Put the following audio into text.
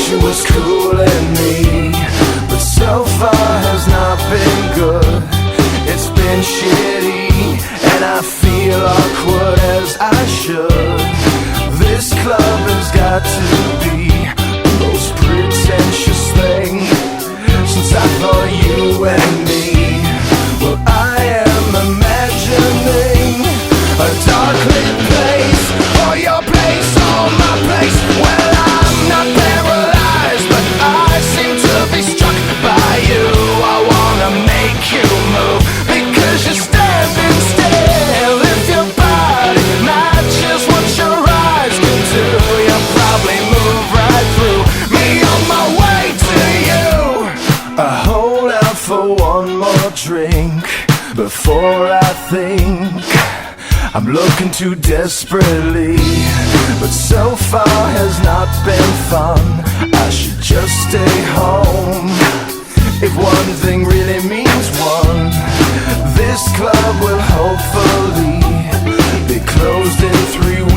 she was cooling me, but so far has not been good. It's been shitty, and I feel awkward as I should. This club has got to be the most pretentious thing since I thought you and me. Well, I am imagining a dark lit place, or your place, or my place. Well, I'm not paralyzed, but I seem to be struck by you. I wanna make you move, because you're standing still. If your body matches what your eyes can do, you'll probably move right through me on my way to you. I hold out for one more drink before I think I'm looking too desperately, but so far has not been fun. I should just stay home. If one thing really means one, this club will hopefully be closed in 3